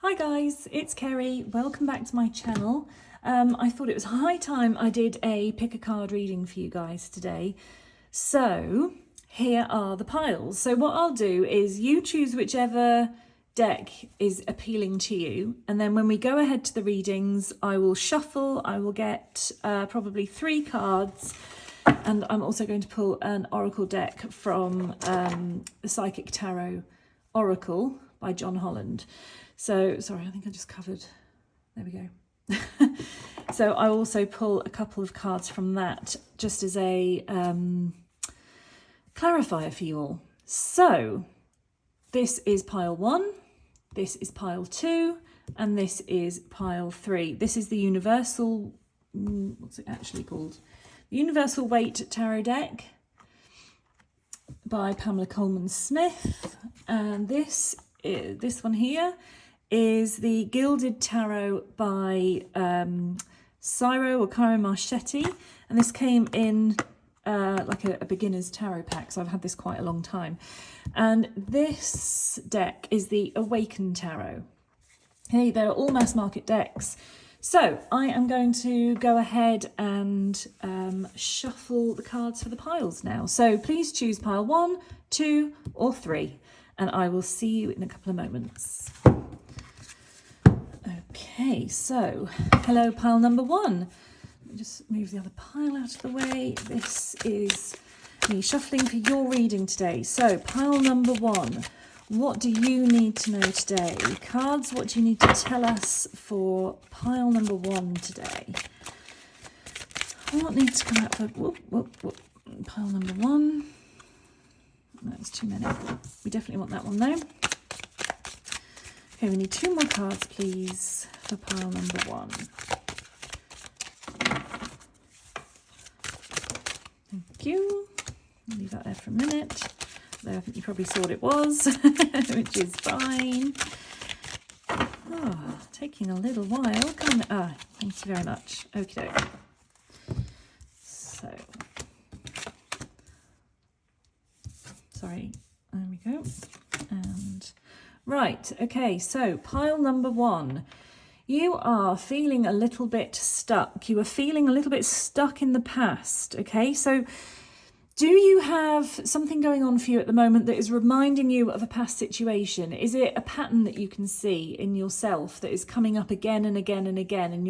Hi guys, it's Kerry. Welcome back to my channel. I thought it was high time I did a pick a card reading for you guys today. So here are the piles. So what I'll do is you choose whichever deck is appealing to you, and then when we go ahead to the readings, I will shuffle. I will get probably 3 cards, and I'm also going to pull an oracle deck from the Psychic Tarot Oracle by John Holland. So, sorry, I think I just covered, there we go. So I also pull a couple of cards from that just as a clarifier for you all. So this is pile 1, this is pile 2, and this is pile 3. This is the universal, what's it actually called? The Universal Waite Tarot Deck by Pamela Coleman Smith. And this one here is the Gilded Tarot by Cairo Marchetti, and this came in like a beginner's tarot pack, so I've had this quite a long time. And this deck is the Awaken Tarot. Hey, they're all mass market decks. So I am going to go ahead and shuffle the cards for the piles now. So please choose pile 1, 2 or 3, and I will see you in a couple of moments. Okay, so hello pile number 1. Let me just move the other pile out of the way. This is me shuffling for your reading today. So pile number 1, what do you need to know today? Cards, what do you need to tell us for pile number 1 today? What needs to come out for pile number 1? That's too many. We definitely want that one though. Okay, we need 2 more cards, please, for pile number 1. Thank you. I'll leave that there for a minute. Though I think you probably saw what it was, which is fine. Oh, taking a little while. Thank you very much. Okie doke. So, sorry, there we go. And right, okay, so pile number 1. You are feeling a little bit stuck. You are feeling a little bit stuck in the past, okay? So do you have something going on for you at the moment that is reminding you of a past situation? Is it a pattern that you can see in yourself that is coming up again and again and again, and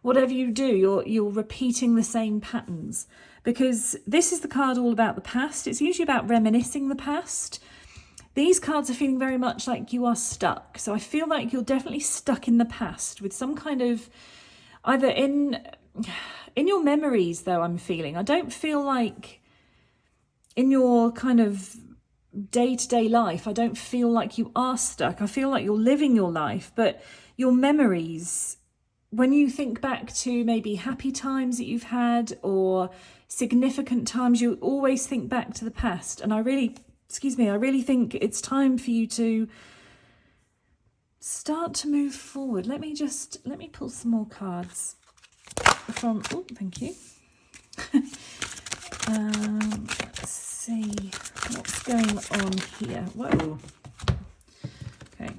whatever you do, you're repeating the same patterns? Because this is the card all about the past. It's usually about reminiscing the past. These cards are feeling very much like you are stuck. So I feel like you're definitely stuck in the past with some kind of, either in your memories though, I'm feeling. I don't feel like in your kind of day-to-day life, I don't feel like you are stuck. I feel like you're living your life, but your memories, when you think back to maybe happy times that you've had or significant times, you always think back to the past. And I really think it's time for you to start to move forward. Let me pull some more cards from, oh, thank you. Let's see what's going on here. Whoa. Okay.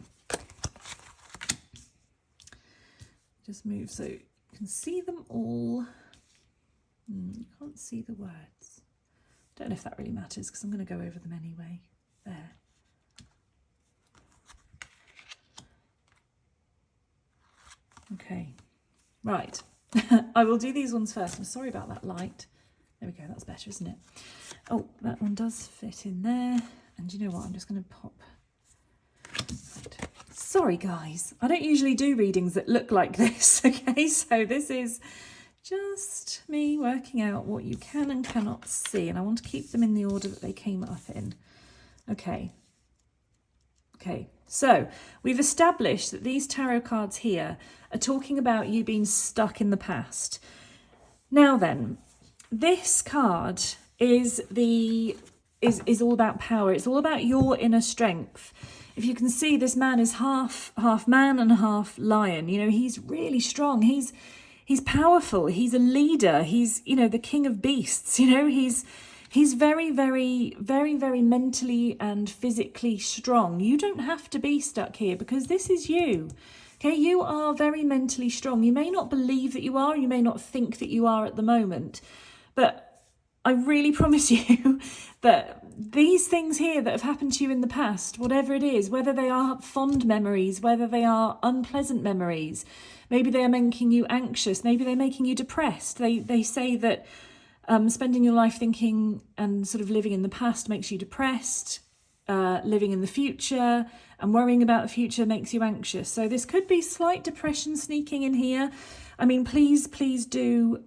Just move so you can see them all. You can't see the words. Don't know if that really matters because I'm going to go over them anyway. There. Okay. Right. I will do these ones first. I'm sorry about that light. There we go, that's better, isn't it? Oh, that one does fit in there. And you know what, I'm just going to pop. Right. Sorry, guys. I don't usually do readings that look like this, okay? So this is just me working out what you can and cannot see. And I want to keep them in the order that they came up in. Okay. Okay, so we've established that these tarot cards here are talking about you being stuck in the past. Now then, this card is all about power. It's all about your inner strength. If you can see, this man is half man and half lion. You know, he's really strong. He's powerful. He's a leader. He's, you know, the king of beasts. You know, he's He's very, very, very, very mentally and physically strong. You don't have to be stuck here because this is you. Okay, you are very mentally strong. You may not believe that you are, you may not think that you are at the moment, but I really promise you that these things here that have happened to you in the past, whatever it is, whether they are fond memories, whether they are unpleasant memories, maybe they are making you anxious, maybe they're making you depressed. They say that spending your life thinking and sort of living in the past makes you depressed. Living in the future and worrying about the future makes you anxious. So this could be slight depression sneaking in here. I mean, please do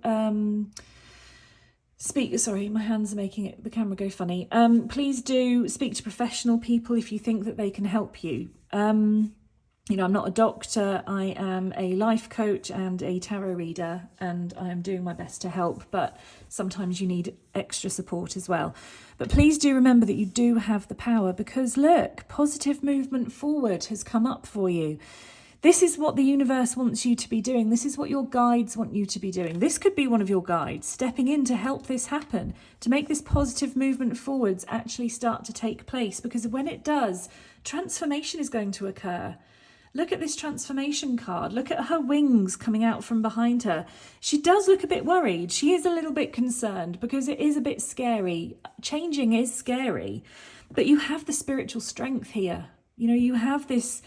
speak. Sorry, my hands are making the camera go funny. Please do speak to professional people if you think that they can help you. You know, I'm not a doctor, I am a life coach and a tarot reader, and I am doing my best to help, but sometimes you need extra support as well. But please do remember that you do have the power, because look, positive movement forward has come up for you. This is what the universe wants you to be doing. This is what your guides want you to be doing. This could be one of your guides stepping in to help this happen, to make this positive movement forwards actually start to take place, because when it does, transformation is going to occur. Look at this transformation card. Look at her wings coming out from behind her. She does look a bit worried. She is a little bit concerned because it is a bit scary. Changing is scary, but you have the spiritual strength here. You know, you have this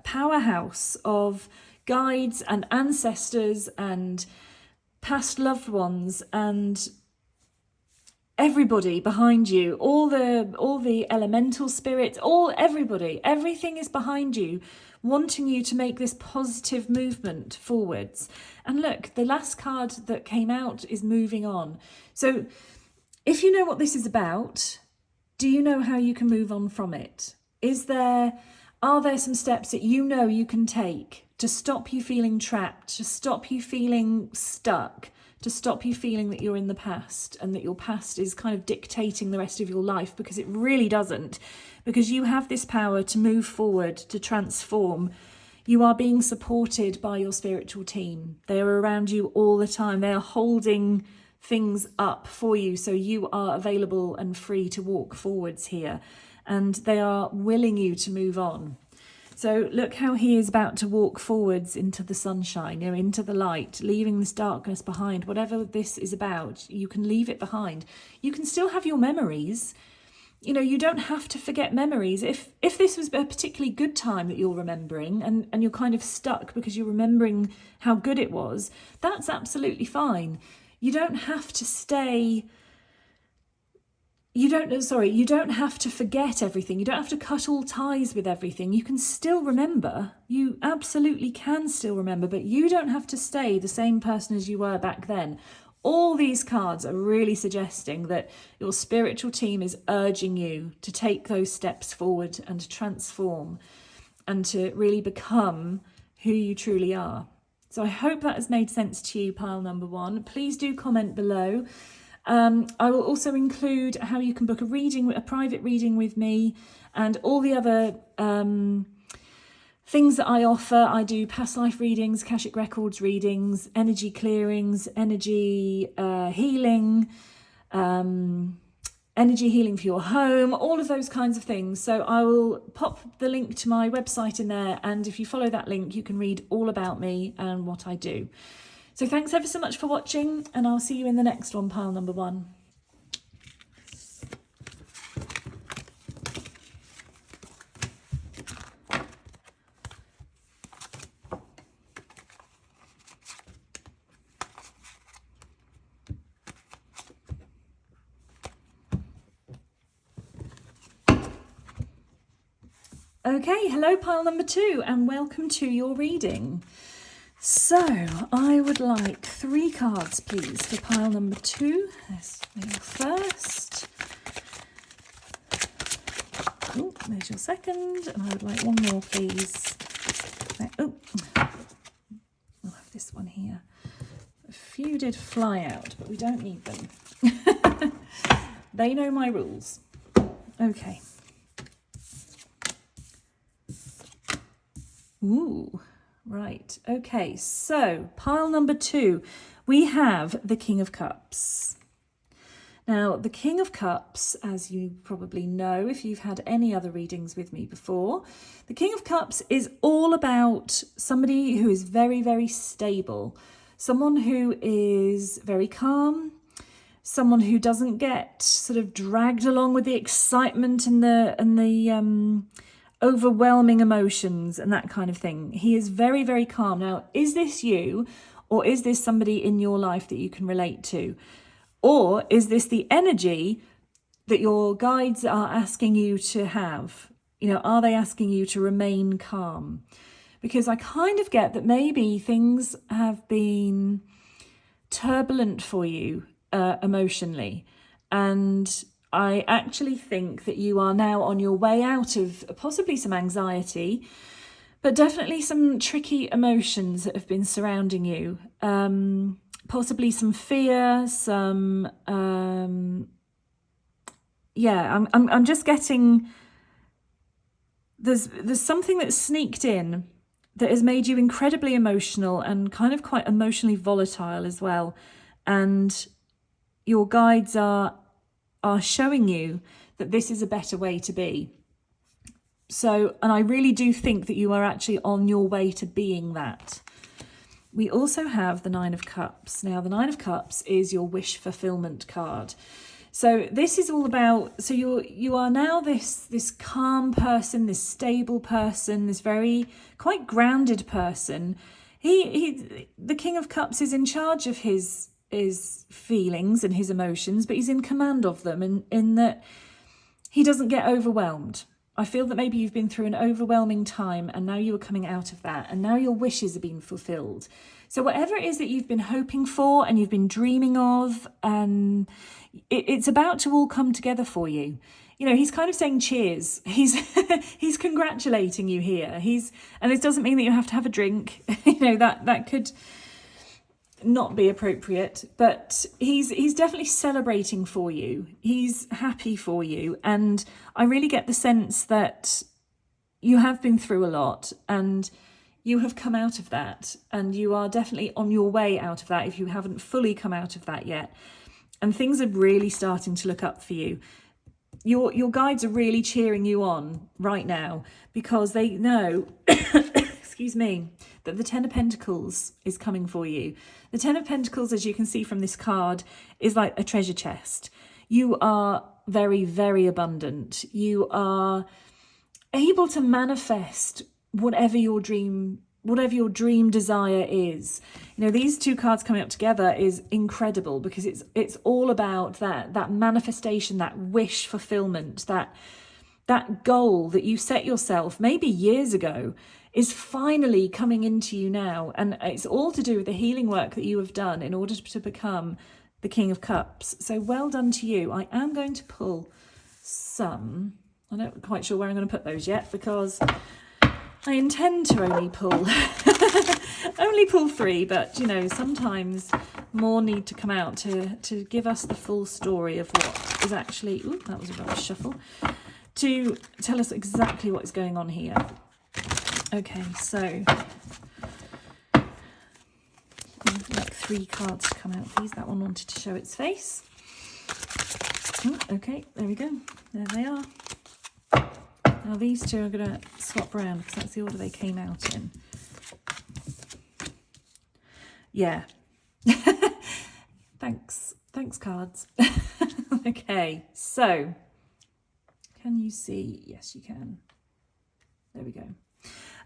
powerhouse of guides and ancestors and past loved ones and everybody behind you, all the elemental spirits, everything is behind you, wanting you to make this positive movement forwards. And look, the last card that came out is moving on. So if you know what this is about, do you know how you can move on from it? Are there some steps that you know you can take to stop you feeling trapped, to stop you feeling stuck, to stop you feeling that you're in the past and that your past is kind of dictating the rest of your life? Because it really doesn't, because you have this power to move forward, to transform. You are being supported by your spiritual team. They are around you all the time. They are holding things up for you, so you are available and free to walk forwards here, and they are willing you to move on. So look how he is about to walk forwards into the sunshine, you know, into the light, leaving this darkness behind. Whatever this is about, you can leave it behind. You can still have your memories. You know, you don't have to forget memories. If this was a particularly good time that you're remembering and you're kind of stuck because you're remembering how good it was, that's absolutely fine. You don't have to stay... You don't have to forget everything. You don't have to cut all ties with everything. You can still remember. You absolutely can still remember, but you don't have to stay the same person as you were back then. All these cards are really suggesting that your spiritual team is urging you to take those steps forward and to transform and to really become who you truly are. So I hope that has made sense to you, pile number one. Please do comment below. I will also include how you can book a private reading with me, and all the other things that I offer. I do past life readings, Akashic Records readings, energy clearings, energy healing, energy healing for your home, all of those kinds of things. So I will pop the link to my website in there, and if you follow that link, you can read all about me and what I do. So thanks ever so much for watching, and I'll see you in the next one, pile number one. Okay, hello pile number two, and welcome to your reading. So, I would like 3 cards, please, for pile number 2. Let's go first. Oh, there's your second. And I would like 1 more, please. Oh, I'll have this one here. A few did fly out, but we don't need them. They know my rules. Okay. Ooh. Right, okay, so pile number 2, we have the King of Cups. Now, the King of Cups, as you probably know if you've had any other readings with me before, the King of Cups is all about somebody who is very, very stable, someone who is very calm, someone who doesn't get sort of dragged along with the excitement and the overwhelming emotions and that kind of thing. He is very, very calm. Now, is this you, or is this somebody in your life that you can relate to? Or is this the energy that your guides are asking you to have? You know, are they asking you to remain calm? Because I kind of get that maybe things have been turbulent for you emotionally. And I actually think that you are now on your way out of possibly some anxiety, but definitely some tricky emotions that have been surrounding you. Possibly some fear, some I'm just getting there's something that's sneaked in that has made you incredibly emotional and kind of quite emotionally volatile as well. And your guides are showing you that this is a better way to be. So, and I really do think that you are actually on your way to being that. We also have the Nine of Cups. Now, the Nine of Cups is your wish fulfillment card. So this is all about, so you are now this calm person, this stable person, this very quite grounded person. The King of Cups is in charge of his feelings and his emotions, but he's in command of them in that he doesn't get overwhelmed. I feel that maybe you've been through an overwhelming time and now you are coming out of that, and now your wishes are being fulfilled. So whatever it is that you've been hoping for and you've been dreaming of, it's about to all come together for you. You know, he's kind of saying cheers. He's congratulating you here. And it doesn't mean that you have to have a drink. You know, that could not be appropriate, but he's definitely celebrating for you. He's happy for you, and I really get the sense that you have been through a lot and you have come out of that, and you are definitely on your way out of that if you haven't fully come out of that yet. And things are really starting to look up for you. Your guides are really cheering you on right now because they know excuse me, that the Ten of Pentacles is coming for you. The Ten of Pentacles, as you can see from this card, is like a treasure chest. You are very, very abundant. You are able to manifest whatever your dream desire is. You know, these two cards coming up together is incredible because it's all about that manifestation, that wish fulfillment, that goal that you set yourself maybe years ago is finally coming into you now. And it's all to do with the healing work that you have done in order to become the King of Cups. So well done to you. I am going to pull some. I'm not quite sure where I'm going to put those yet because I intend to only pull only pull 3, but you know, sometimes more need to come out to give us the full story of what is actually, ooh, that was a rubbish shuffle, to tell us exactly what is going on here. Okay, so like 3 cards to come out, please. That one wanted to show its face. Oh, okay, there we go. There they are. Now these two are going to swap around because that's the order they came out in. Yeah. Thanks cards. Okay, so can you see? Yes, you can. There we go.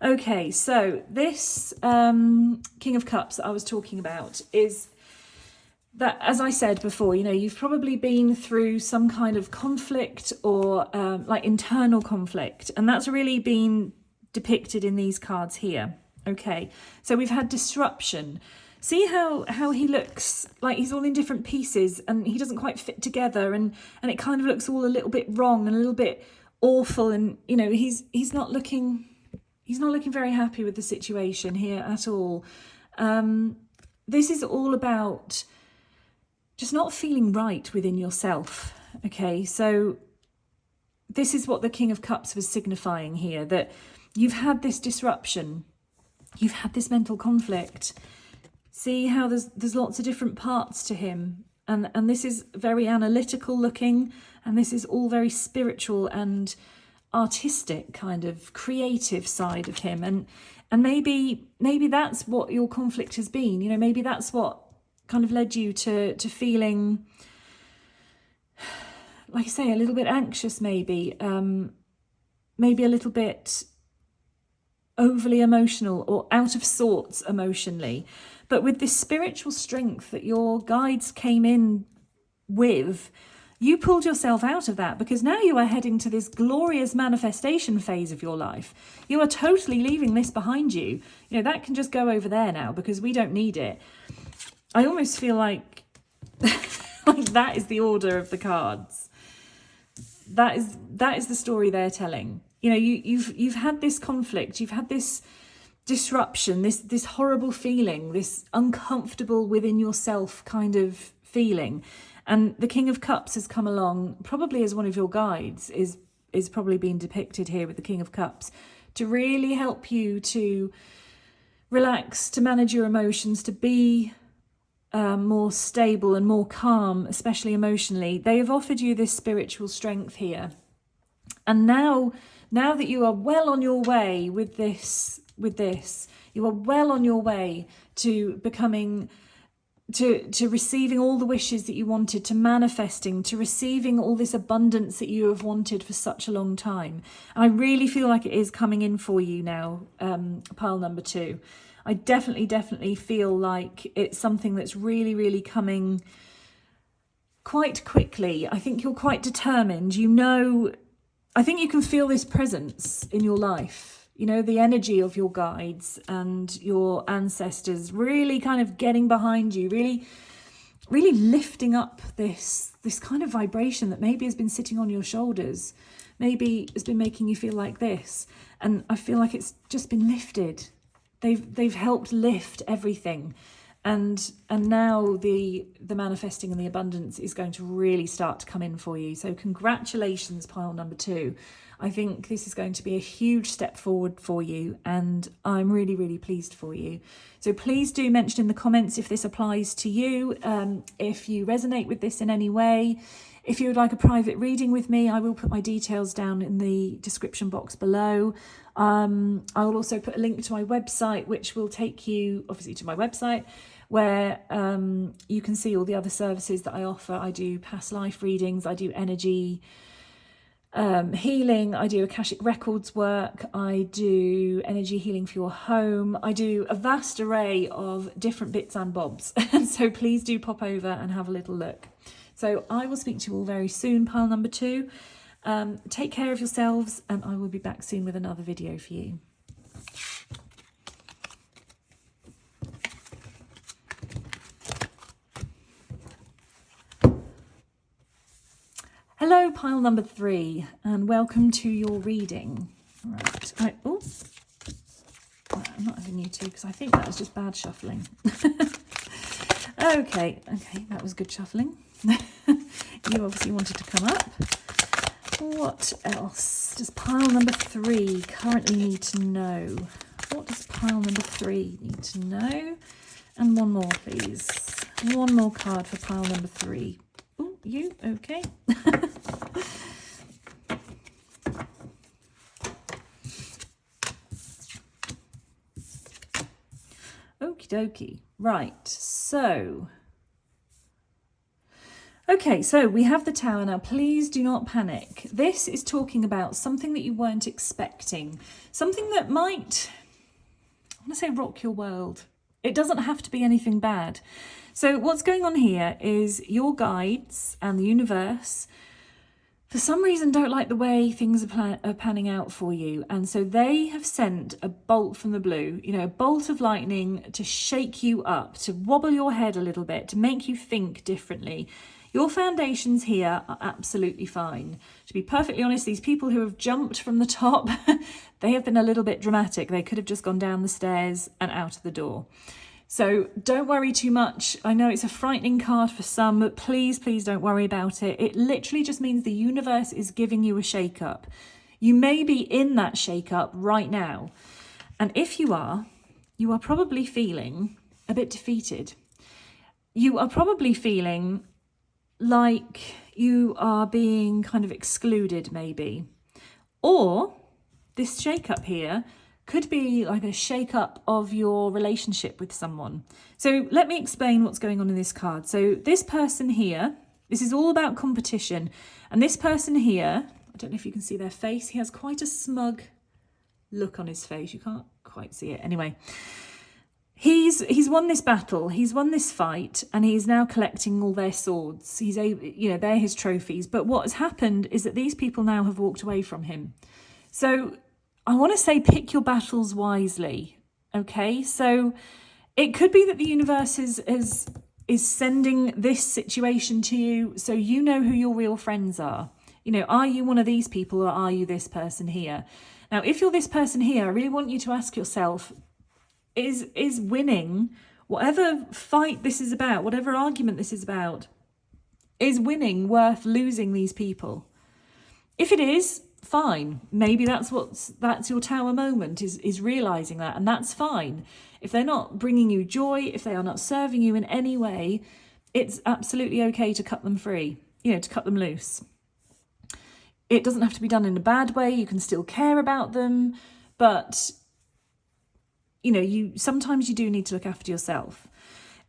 Okay, so this King of Cups that I was talking about is that, as I said before, you know, you've probably been through some kind of conflict or like internal conflict, and that's really been depicted in these cards here. Okay, so we've had disruption. See how he looks like he's all in different pieces and he doesn't quite fit together, and it kind of looks all a little bit wrong and a little bit awful, and you know, he's not looking very happy with the situation here at all. This is all about just not feeling right within yourself. Okay, so this is what the King of Cups was signifying here, that you've had this disruption, you've had this mental conflict. See how there's lots of different parts to him, And this is very analytical looking, and this is all very spiritual and artistic, kind of creative side of him. And maybe that's what your conflict has been. You know, maybe that's what kind of led you to feeling, like I say, a little bit anxious, maybe a little bit overly emotional or out of sorts emotionally. But with this spiritual strength that your guides came in with, you pulled yourself out of that, because now you are heading to this glorious manifestation phase of your life. You are totally leaving this behind you. You know, that can just go over there now, because we don't need it. I almost feel like like that is the order of the cards. That is the story they're telling. You know, you've had this conflict, you've had this disruption, this horrible feeling, this uncomfortable within yourself kind of feeling. And the King of Cups has come along, probably as one of your guides, is probably being depicted here with the King of Cups, to really help you to relax, to manage your emotions, to be more stable and more calm, especially emotionally. They have offered you this spiritual strength here. And now that you are well on your way with this, you are well on your way to becoming, to receiving all the wishes that you wanted, to manifesting, to receiving all this abundance that you have wanted for such a long time. And I really feel like it is coming in for you now, pile number 2. I definitely feel like it's something that's really, really coming quite quickly. I think you're quite determined. You know, I think you can feel this presence in your life. You know, the energy of your guides and your ancestors really kind of getting behind you, really lifting up this kind of vibration that maybe has been sitting on your shoulders, maybe has been making you feel like this. And I feel like it's just been lifted. They've helped lift everything, and now the manifesting and the abundance is going to really start to come in for you. So congratulations, pile number 2. I think this is going to be a huge step forward for you, and I'm really, really pleased for you. So please do mention in the comments if this applies to you, if you resonate with this in any way. If you would like a private reading with me, I will put my details down in the description box below. I will also put a link to my website, which will take you obviously to my website, where you can see all the other services that I offer. I do past life readings, I do energy healing, I do Akashic Records work, I do energy healing for your home, I do a vast array of different bits and bobs. So please do pop over and have a little look. So I will speak to you all very soon, pile number 2. Take care of yourselves, and I will be back soon with another video for you. Hello, pile number 3, and welcome to your reading. Right. Oh, I'm not having you two because I think that was just bad shuffling. Okay, that was good shuffling. You obviously wanted to come up. What else does pile number 3 currently need to know? What does pile number 3 need to know? And one more, please. One more card for pile number 3. Oh, you, okay. Okie dokie. Right, so... Okay, so we have the Tower now. Please do not panic. This is talking about something that you weren't expecting. Something that might, I want to say, rock your world. It doesn't have to be anything bad. So what's going on here is your guides and the universe, for some reason, don't like the way things are panning out for you. And so they have sent a bolt from the blue, you know, a bolt of lightning to shake you up, to wobble your head a little bit, to make you think differently. Your foundations here are absolutely fine. To be perfectly honest, these people who have jumped from the top, they have been a little bit dramatic. They could have just gone down the stairs and out of the door. So don't worry too much. I know it's a frightening card for some, but please don't worry about it. It literally just means the universe is giving you a shake-up. You may be in that shake-up right now. And if you are probably feeling a bit defeated. You are probably feeling like you are being kind of excluded maybe. Or this shake-up here could be like a shake-up of your relationship with someone. So let me explain what's going on in this card. So this person here, this is all about competition. And this person here, I don't know if you can see their face, he has quite a smug look on his face. You can't quite see it. Anyway, he's won this battle, he's won this fight, and he's now collecting all their swords. He's able, you know, they're his trophies. But what has happened is that these people now have walked away from him. So I want to say pick your battles wisely. Okay, so it could be that the universe is sending this situation to you so you know who your real friends are. You know, are you one of these people or are you this person here? Now, if you're this person here, I really want you to ask yourself, is winning, whatever fight this is about, whatever argument this is about, is winning worth losing these people? If it is, fine. Maybe that's your tower moment, is realizing that, and that's fine. If they're not bringing you joy, if they are not serving you in any way, it's absolutely okay to cut them free, you know, to cut them loose. It doesn't have to be done in a bad way. You can still care about them, but you know, sometimes you do need to look after yourself.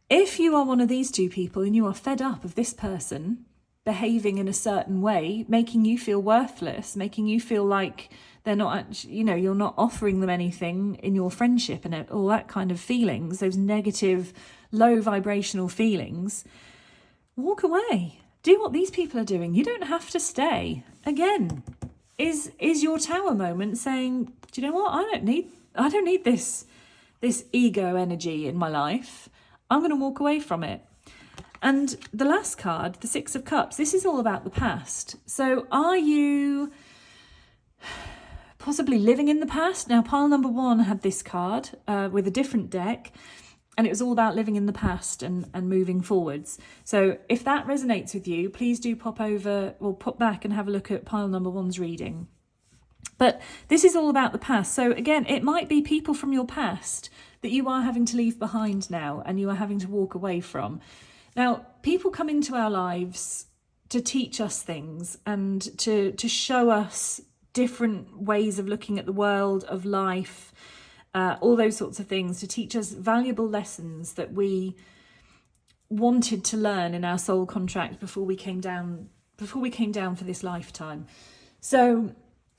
If you are one of these two people and you are fed up of this person behaving in a certain way, making you feel worthless, making you feel like they're not actually, you know, you're not offering them anything in your friendship and all that kind of feelings, those negative, low vibrational feelings, walk away. Do what these people are doing. You don't have to stay. Again, is your tower moment saying, do you know what? I don't need this ego energy in my life. I'm going to walk away from it. And the last card, the Six of Cups, this is all about the past. So are you possibly living in the past? Now, pile number 1 had this card with a different deck, and it was all about living in the past and moving forwards. So if that resonates with you, please do pop back and have a look at pile number 1's reading. But this is all about the past. So again, it might be people from your past that you are having to leave behind now and you are having to walk away from. Now, people come into our lives to teach us things and to show us different ways of looking at the world, of life, all those sorts of things, to teach us valuable lessons that we wanted to learn in our soul contract before we came down for this lifetime. So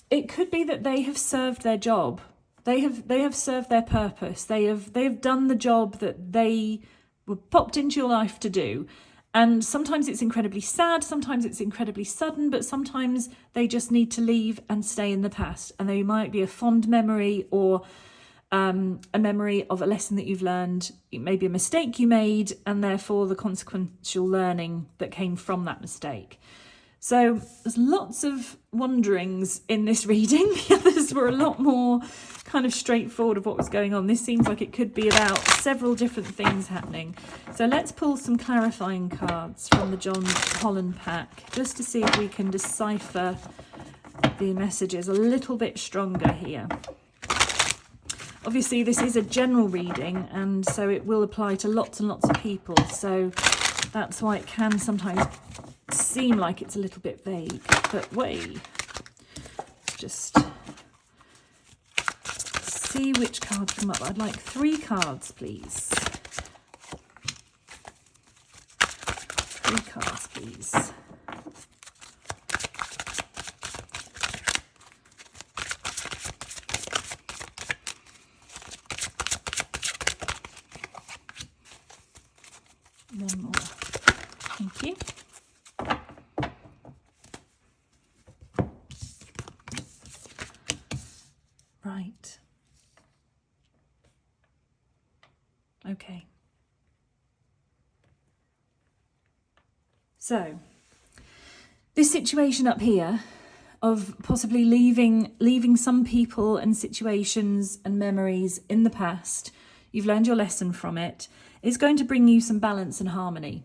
it could be that they have served their job. They have served their purpose. They have done the job that they were popped into your life to do. And sometimes it's incredibly sad, sometimes it's incredibly sudden, but sometimes they just need to leave and stay in the past. And they might be a fond memory or a memory of a lesson that you've learned. It may be a mistake you made and therefore the consequential learning that came from that mistake. So there's lots of wonderings in this reading. The others were a lot more kind of straightforward of what was going on. This seems like it could be about several different things happening. So let's pull some clarifying cards from the John Holland pack just to see if we can decipher the messages a little bit stronger here. Obviously, this is a general reading, and so it will apply to lots and lots of people. So that's why it can sometimes seem like it's a little bit vague. But wait, just see which cards come up. I'd like 3 cards, please. 3 cards, please. One more. Thank you. Right. Okay. So, this situation up here of possibly leaving some people and situations and memories in the past, you've learned your lesson from it, is going to bring you some balance and harmony.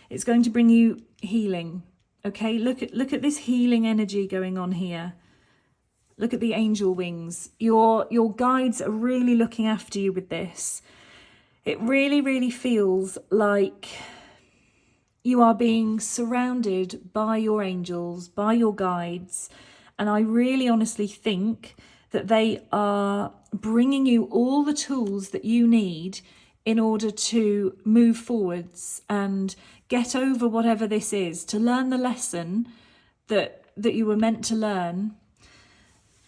It's going to bring you healing. Okay, look at this healing energy going on here. Look at the angel wings. Your guides are really looking after you with this. It really, really feels like You are being surrounded by your angels, by your guides, and I really honestly think that they are bringing you all the tools that you need in order to move forwards and get over whatever this is, to learn the lesson that you were meant to learn.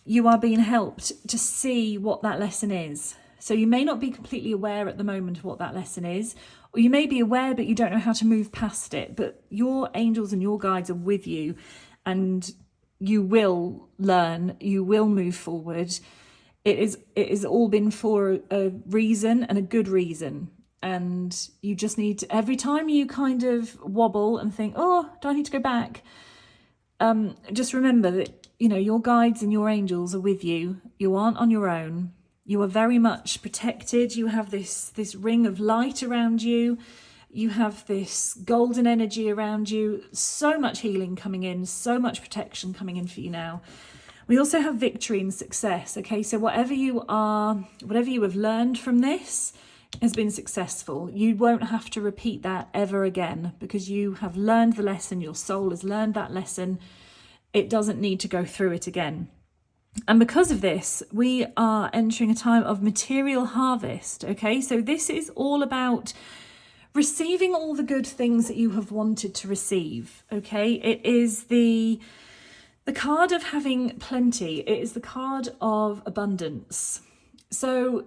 You are being helped to see what that lesson is. So you may not be completely aware at the moment of what that lesson is, or you may be aware but you don't know how to move past it, but your angels and your guides are with you, and you will learn, you will move forward. It is all been for a reason, and a good reason. And you just need to, every time you kind of wobble and think, oh, do I need to go back? Just remember that, you know, your guides and your angels are with you. You aren't on your own. You are very much protected. You have this ring of light around you. You have this golden energy around you. So much healing coming in, so much protection coming in for you now. We also have victory and success. Okay, so whatever you have learned from this has been successful. You won't have to repeat that ever again, because you have learned the lesson. Your soul has learned that lesson. It doesn't need to go through it again. And because of this, we are entering a time of material harvest. Okay, so this is all about receiving all the good things that you have wanted to receive. Okay, it is the card of having plenty. It is the card of abundance. So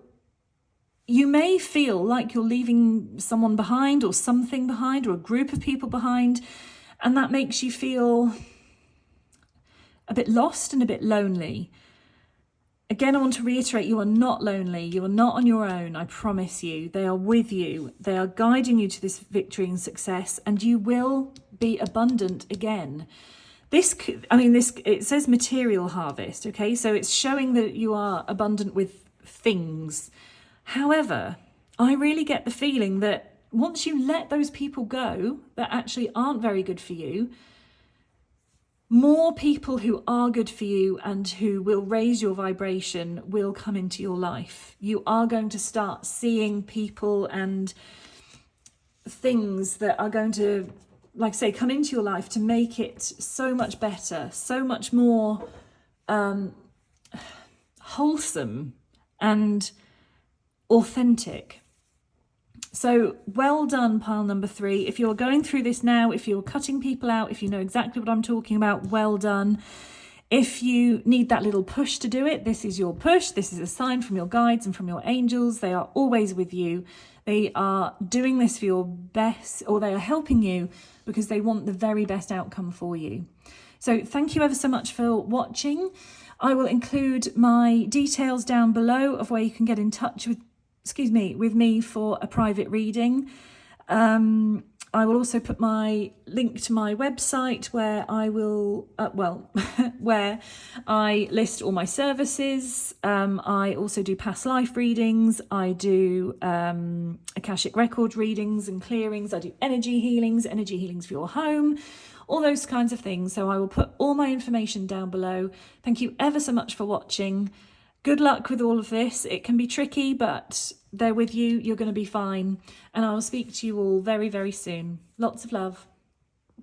you may feel like you're leaving someone behind, or something behind, or a group of people behind, and that makes you feel a bit lost and a bit lonely. Again, I want to reiterate, you are not lonely. You are not on your own. I promise you. They are with you. They are guiding you to this victory and success, and you will be abundant again. It says material harvest. Okay, so it's showing that you are abundant with things. However, I really get the feeling that once you let those people go that actually aren't very good for you, more people who are good for you and who will raise your vibration will come into your life. You are going to start seeing people and things that are going to, like I say, come into your life to make it so much better, so much more wholesome and authentic. So well done, pile number 3. If you're going through this now, if you're cutting people out, if you know exactly what I'm talking about, well done. If you need that little push to do it, this is your push. This is a sign from your guides and from your angels. They are always with you. They are doing this for your best, or they are helping you because they want the very best outcome for you. So thank you ever so much for watching. I will include my details down below of where you can get in touch with me for a private reading. I will also put my link to my website where I will, where I list all my services. I also do past life readings. I do Akashic record readings and clearings. I do energy healings for your home, all those kinds of things. So I will put all my information down below. Thank you ever so much for watching. Good luck with all of this. It can be tricky, but they're with you. You're going to be fine. And I will speak to you all very, very soon. Lots of love.